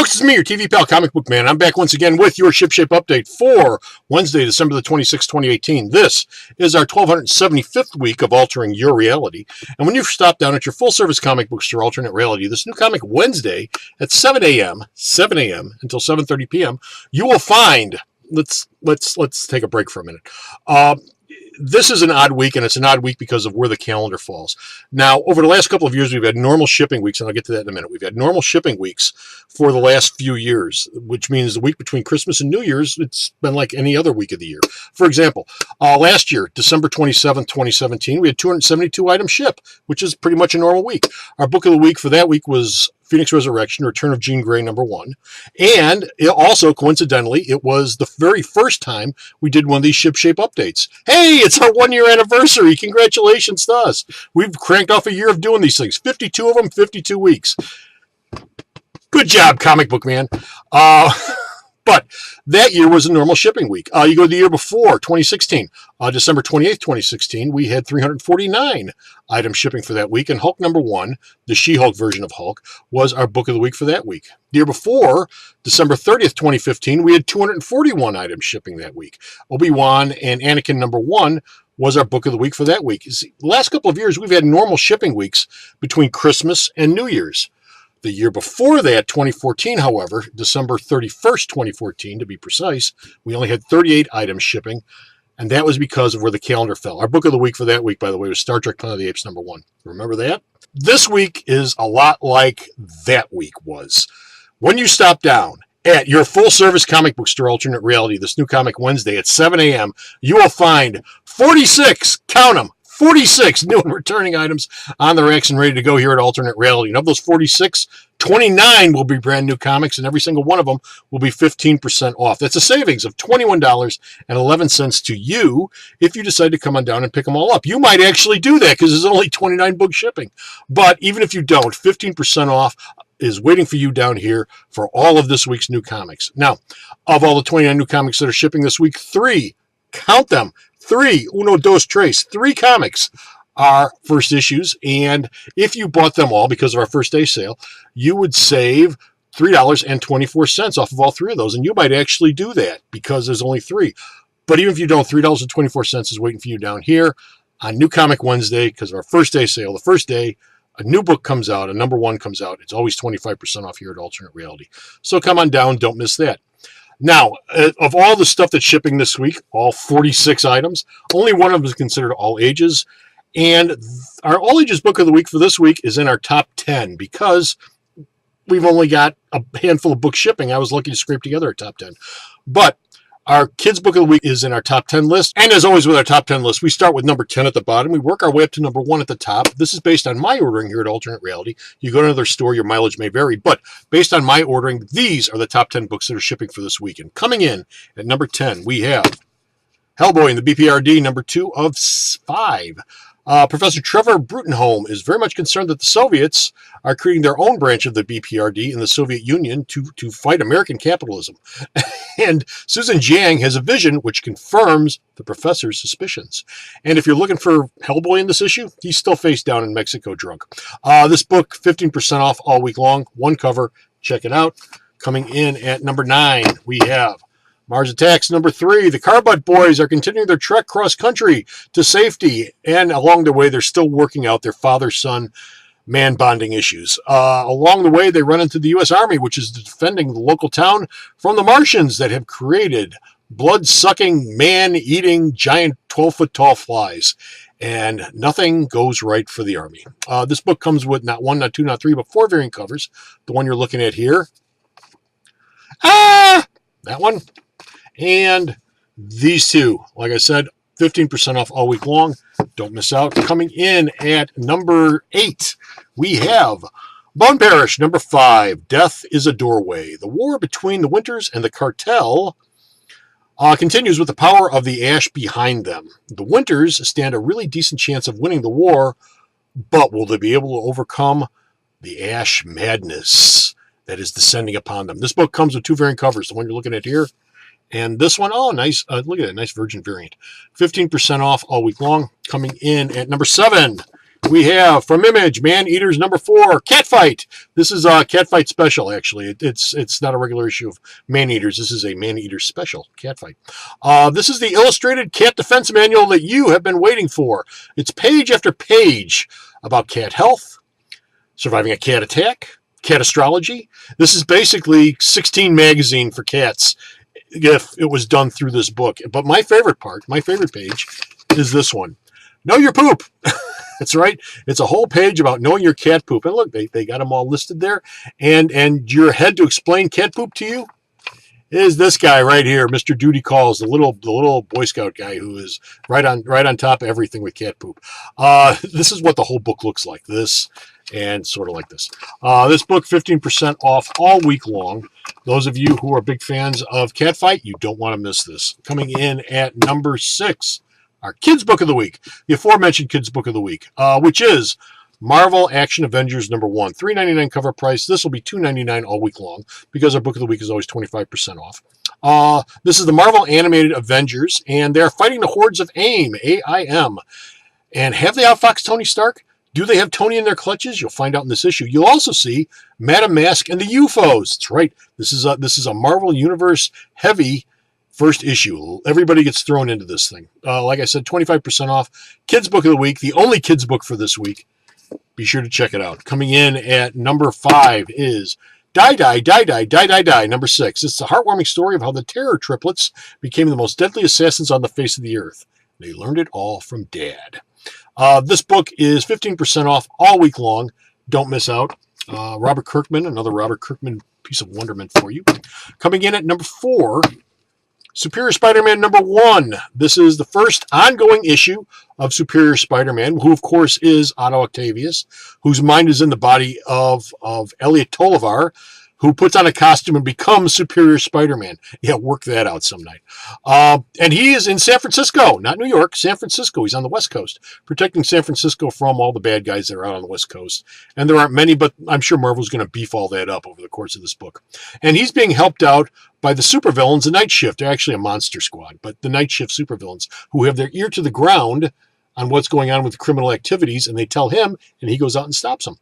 Folks, it's me, your TV pal, Comic Book Man. I'm back once again with your Shipshape update for Wednesday, December the 26th, 2018. This is our 1275th week of altering your reality. And when you stop down at your full-service comic book store, Alternate Reality, this new comic Wednesday at 7 a.m. until 7:30 p.m., you will find. Let's take a break for a minute. This is an odd week, and it's an odd week because of where the calendar falls. Now, over the last couple of years, we've had normal shipping weeks, and I'll get to that in a minute. We've had normal shipping weeks for the last few years, which means the week between Christmas and New Year's, it's been like any other week of the year. For example, last year, December 27th, 2017, we had 272 items ship, which is pretty much a normal week. Our book of the week for that week was Phoenix Resurrection, Return of Jean Grey, #1. And it also, coincidentally, it was the very first time we did one of these Shipshape updates. Hey, it's our 1-year anniversary. Congratulations to us. We've cranked off a year of doing these things. 52 of them, 52 weeks. Good job, Comic Book Man. But that year was a normal shipping week. You go to the year before, 2016, December 28th, 2016, we had 349 items shipping for that week, and Hulk #1, the She-Hulk version of Hulk, was our book of the week for that week. The year before, December 30th, 2015, we had 241 items shipping that week. Obi-Wan and Anakin #1 was our book of the week for that week. See, the last couple of years, we've had normal shipping weeks between Christmas and New Year's. The year before that, 2014, however, December 31st, 2014, to be precise, we only had 38 items shipping, and that was because of where the calendar fell. Our book of the week for that week, by the way, was Star Trek Planet of the Apes #1. Remember that? This week is a lot like that week was. When you stop down at your full-service comic book store, Alternate Reality, this new comic Wednesday at 7 a.m., you will find 46, count them, 46 new and returning items on the racks and ready to go here at Alternate Reality. And of those 46, 29 will be brand new comics, and every single one of them will be 15% off. That's a savings of $21.11 to you if you decide to come on down and pick them all up. You might actually do that because there's only 29 book shipping. But even if you don't, 15% off is waiting for you down here for all of this week's new comics. Now, of all the 29 new comics that are shipping this week, 3, count them, 3, uno, dos, tres, 3 comics are first issues, and if you bought them all because of our first day sale, you would save $3.24 off of all 3 of those, and you might actually do that because there's only 3. But even if you don't, $3.24 is waiting for you down here on New Comic Wednesday because of our first day sale. The first day, a new book comes out, a #1 comes out. It's always 25% off here at Alternate Reality. So come on down, don't miss that. Now, of all the stuff that's shipping this week, all 46 items, only one of them is considered all ages. And our all ages book of the week for this week is in our top 10 because we've only got a handful of books shipping. I was lucky to scrape together a top 10. But our kids book of the week is in our top 10 list. And as always with our top 10 list, we start with number 10 at the bottom. We work our way up to #1 at the top. This is based on my ordering here at Alternate Reality. You go to another store, your mileage may vary. But based on my ordering, these are the top 10 books that are shipping for this week. And coming in at number 10, we have Hellboy in the BPRD, #2 of 5. Professor Trevor Brutenholm is very much concerned that the Soviets are creating their own branch of the BPRD in the Soviet Union to fight American capitalism. And Susan Jiang has a vision which confirms the professor's suspicions. And if you're looking for Hellboy in this issue, he's still face down in Mexico drunk. This book, 15% off all week long, 1 cover. Check it out. Coming in at number 9, we have Mars Attacks #3. The Carbut boys are continuing their trek cross-country to safety, and along the way, they're still working out their father-son man-bonding issues. Along the way, they run into the U.S. Army, which is defending the local town from the Martians that have created blood-sucking, man-eating, giant 12-foot-tall flies. And nothing goes right for the Army. This book comes with not 1, not 2, not 3, but 4 variant covers. The one you're looking at here. That one. And these 2, like I said, 15% off all week long. Don't miss out. Coming in at number 8, we have Bone Parish, #5. Death is a Doorway. The war between the Winters and the cartel continues with the power of the ash behind them. The Winters stand a really decent chance of winning the war, but will they be able to overcome the ash madness that is descending upon them? This book comes with 2 variant covers. The one you're looking at here and this one, oh, nice. Look at that, nice virgin variant. 15% off all week long. Coming in at number 7 we have from Image, Man Eaters number 4, Cat Fight. This is a Cat Fight special, actually. It's not a regular issue of Man Eaters. This is a Man Eater special, Cat Fight. This is the illustrated cat defense manual that you have been waiting for. It's page after page about cat health, surviving a cat attack, cat astrology. This is basically 16 magazine for cats if it was done through this book. But my favorite part, my favorite page, is this one. Know your poop. That's right. It's a whole page about knowing your cat poop. And look, they got them all listed there. And your head to explain cat poop to you is this guy right here, Mr. Duty Calls, the little Boy Scout guy who is right on top of everything with cat poop. This is what the whole book looks like. This and sort of like this. This book, 15% off all week long. Those of you who are big fans of Cat Fight, you don't want to miss this. Coming in at number 6. Our Kids Book of the Week, the aforementioned Kids Book of the Week, which is Marvel Action Avengers number 1, $3.99 cover price. This will be $2.99 all week long because our Book of the Week is always 25% off. This is the Marvel Animated Avengers, and they're fighting the hordes of AIM, A-I-M. And have they outfoxed Tony Stark? Do they have Tony in their clutches? You'll find out in this issue. You'll also see Madam Mask and the UFOs. That's right. This is a Marvel Universe heavy first issue. Everybody gets thrown into this thing. Like I said, 25% off. Kids Book of the Week, the only kids book for this week. Be sure to check it out. Coming in at number 5 is Die, number 6. It's a heartwarming story of how the Terror Triplets became the most deadly assassins on the face of the earth. They learned it all from Dad. This book is 15% off all week long. Don't miss out. Robert Kirkman, another Robert Kirkman piece of wonderment for you. Coming in at number 4, Superior Spider-Man number 1. This is the first ongoing issue of Superior Spider-Man, who, of course, is Otto Octavius, whose mind is in the body of Elliot Tolliver, who puts on a costume and becomes Superior Spider-Man. Yeah, work that out some night. And he is in San Francisco, not New York, San Francisco. He's on the West Coast, protecting San Francisco from all the bad guys that are out on the West Coast. And there aren't many, but I'm sure Marvel's going to beef all that up over the course of this book. And he's being helped out by the supervillains, the Night Shift. They're actually a monster squad, but the Night Shift supervillains who have their ear to the ground on what's going on with criminal activities, and they tell him, and he goes out and stops them.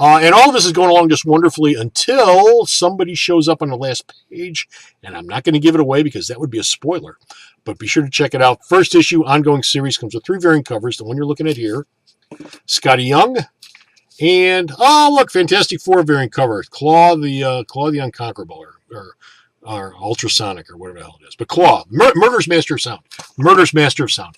And all of this is going along just wonderfully until somebody shows up on the last page, and I'm not going to give it away because that would be a spoiler, but be sure to check it out. First issue, ongoing series, comes with 3 variant covers, the one you're looking at here, Scotty Young, and, oh, look, Fantastic Four variant cover, Claw the Unconquerable, or Ultrasonic, or whatever the hell it is, but Claw, Murder's Master of Sound,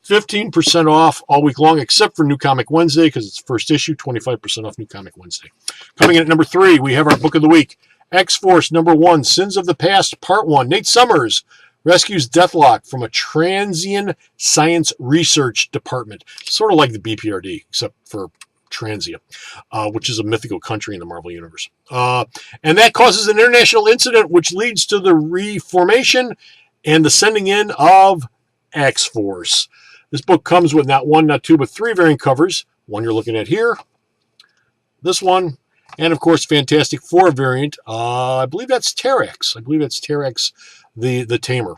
15% off all week long, except for New Comic Wednesday, because it's first issue, 25% off New Comic Wednesday. Coming in at number 3, we have our Book of the Week. X-Force number 1, Sins of the Past, Part 1. Nate Summers rescues Deathlock from a Transian Science Research Department. Sort of like the BPRD, except for Transia, which is a mythical country in the Marvel Universe. And that causes an international incident, which leads to the reformation and the sending in of X-Force. This book comes with not 1, not 2, but 3 variant covers. One you're looking at here, this one, and of course Fantastic Four variant. I believe that's Terex. The Tamer.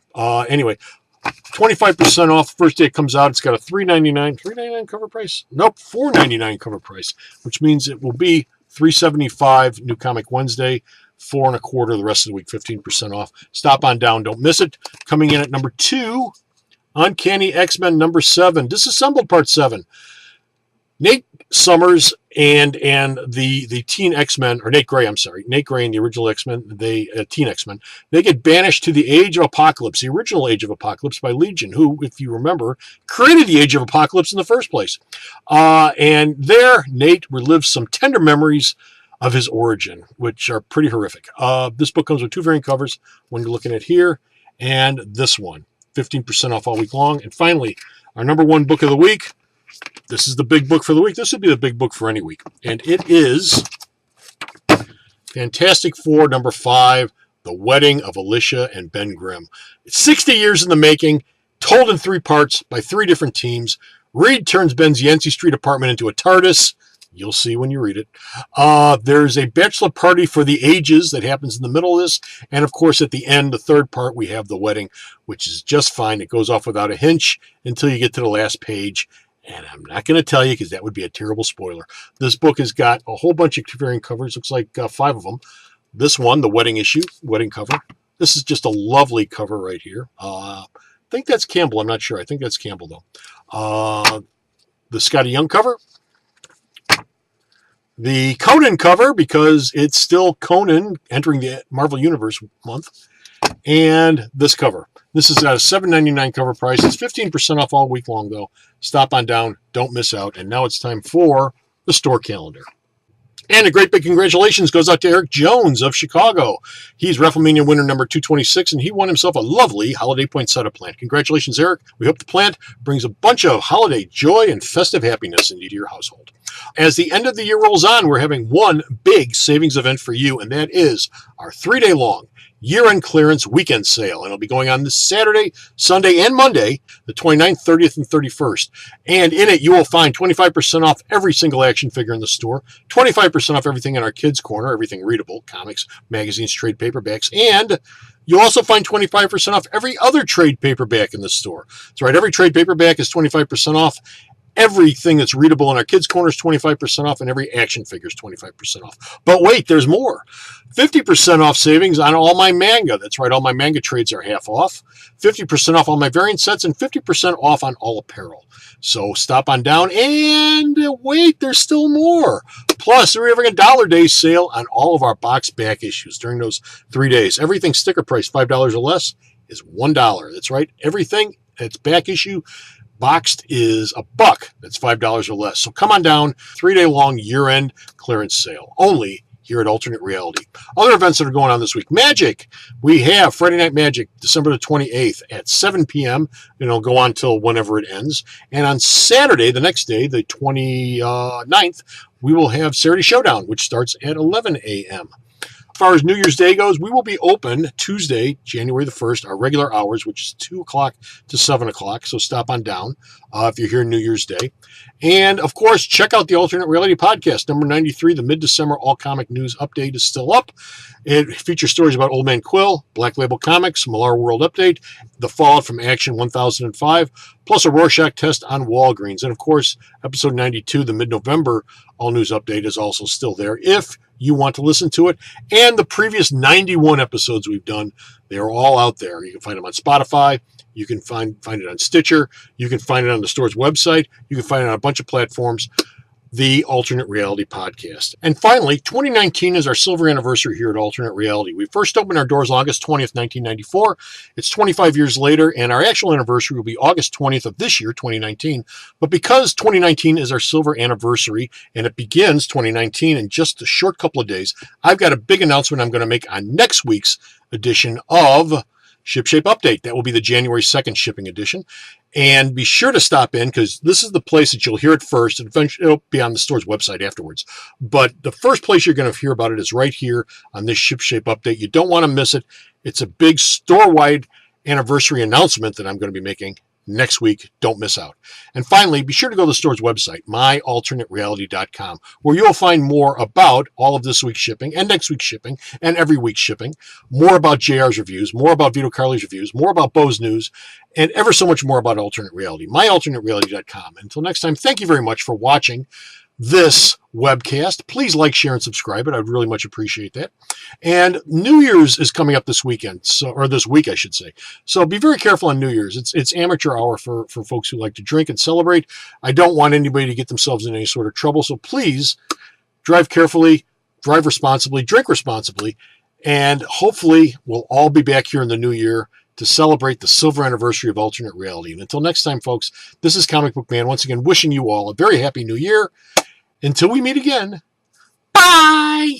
Anyway, 25% off. First day it comes out, it's got a $3.99 cover price. Nope, $4.99 cover price, which means it will be $3.75 New Comic Wednesday, $4.25 the rest of the week, 15% off. Stop on down, don't miss it. Coming in at number 2. Uncanny X-Men number 7, Disassembled Part 7. Nate Summers and the Teen X-Men, or Nate Gray and the original X-Men, Teen X-Men, they get banished to the Age of Apocalypse, the original Age of Apocalypse by Legion, who, if you remember, created the Age of Apocalypse in the first place. And there, Nate relives some tender memories of his origin, which are pretty horrific. This book comes with 2 variant covers, one you're looking at here, and this one. 15% off all week long. And finally, our number 1 book of the week. This is the big book for the week. This would be the big book for any week. And it is Fantastic Four number 5, The Wedding of Alicia and Ben Grimm. It's 60 years in the making, told in 3 parts by 3 different teams. Reed turns Ben's Yancey Street apartment into a TARDIS. You'll see when you read it. There's a bachelor party for the ages that happens in the middle of this. And, of course, at the end, the 3rd part, we have the wedding, which is just fine. It goes off without a hitch until you get to the last page. And I'm not going to tell you because that would be a terrible spoiler. This book has got a whole bunch of variant covers. Looks like 5 of them. This one, the wedding cover. This is just a lovely cover right here. I think that's Campbell. I'm not sure. I think that's Campbell, though. The Scotty Young cover. The Conan cover, because it's still Conan entering the Marvel Universe month. And this cover. This is at a $7.99 cover price. It's 15% off all week long, though. Stop on down. Don't miss out. And now it's time for the store calendar. And a great big congratulations goes out to Eric Jones of Chicago. He's WrestleMania winner number 226, and he won himself a lovely Holiday Poinsettia plant. Congratulations, Eric. We hope the plant brings a bunch of holiday joy and festive happiness into your household. As the end of the year rolls on, we're having one big savings event for you, and that is our 3-day-long year-end clearance weekend sale. And it'll be going on this Saturday, Sunday, and Monday, the 29th, 30th, and 31st. And in it, you will find 25% off every single action figure in the store, 25% off everything in our kids' corner, everything readable, comics, magazines, trade paperbacks, and you'll also find 25% off every other trade paperback in the store. That's right, every trade paperback is 25% off. Everything that's readable in our kids' corner is 25% off, and every action figure is 25% off. But wait, there's more. 50% off savings on all my manga. That's right, all my manga trades are half off. 50% off all my variant sets, and 50% off on all apparel. So stop on down, and wait, there's still more. Plus, we're having a $1 day sale on all of our box back issues during those 3 days. Everything sticker price $5 or less is $1. That's right, everything that's back issue boxed is $1. That's $5 or less. So come on down, 3-day long year-end clearance sale, only here at Alternate Reality. Other events that are going on this week. Magic. We have Friday Night Magic, December the 28th at 7 p.m. And it'll go on till whenever it ends. And on Saturday, the next day, the 29th, we will have Saturday Showdown, which starts at 11 a.m. As far as New Year's Day goes, we will be open Tuesday, January the 1st, our regular hours, which is 2 o'clock to 7 o'clock. So stop on down if you're here New Year's Day. And, of course, check out the Alternate Reality Podcast, number 93. The mid-December all-comic news update is still up. It features stories about Old Man Quill, Black Label Comics, Millar World Update, The Fallout from Action 1005, plus a Rorschach test on Walgreens. And, of course, episode 92, the mid-November all-news update, is also still there if you want to listen to it. And the previous 91 episodes we've done, they're all out there. You can find them on Spotify. You can find it on Stitcher. You can find it on the store's website. You can find it on a bunch of platforms. The Alternate Reality Podcast. And finally, 2019 is our silver anniversary here at Alternate Reality. We first opened our doors August 20th, 1994. It's 25 years later, and our actual anniversary will be August 20th of this year, 2019. But because 2019 is our silver anniversary, and it begins 2019 in just a short couple of days, I've got a big announcement I'm going to make on next week's edition of Shipshape Update. That will be the January 2nd shipping edition. And be sure to stop in because this is the place that you'll hear it first. And eventually it'll be on the store's website afterwards. But the first place you're going to hear about it is right here on this Shipshape Update. You don't want to miss it. It's a big store-wide anniversary announcement that I'm going to be making next week. Don't miss out. And finally, be sure to go to the store's website, myalternatereality.com, where you'll find more about all of this week's shipping and next week's shipping and every week's shipping, more about JR's reviews, more about Vito Carli's reviews, more about Bo's news, and ever so much more about Alternate Reality, myalternatereality.com. Until next time, thank you very much for watching this webcast. Please like, share, and subscribe. I'd really much appreciate that. And New Year's is coming up this weekend, or this week, I should say. So be very careful on New Year's. It's amateur hour for folks who like to drink and celebrate. I don't want anybody to get themselves in any sort of trouble. So please drive carefully, drive responsibly, drink responsibly, and hopefully we'll all be back here in the new year to celebrate the silver anniversary of Alternate Reality. And until next time, folks, this is Comic Book Man once again wishing you all a very happy new year. Until we meet again, bye!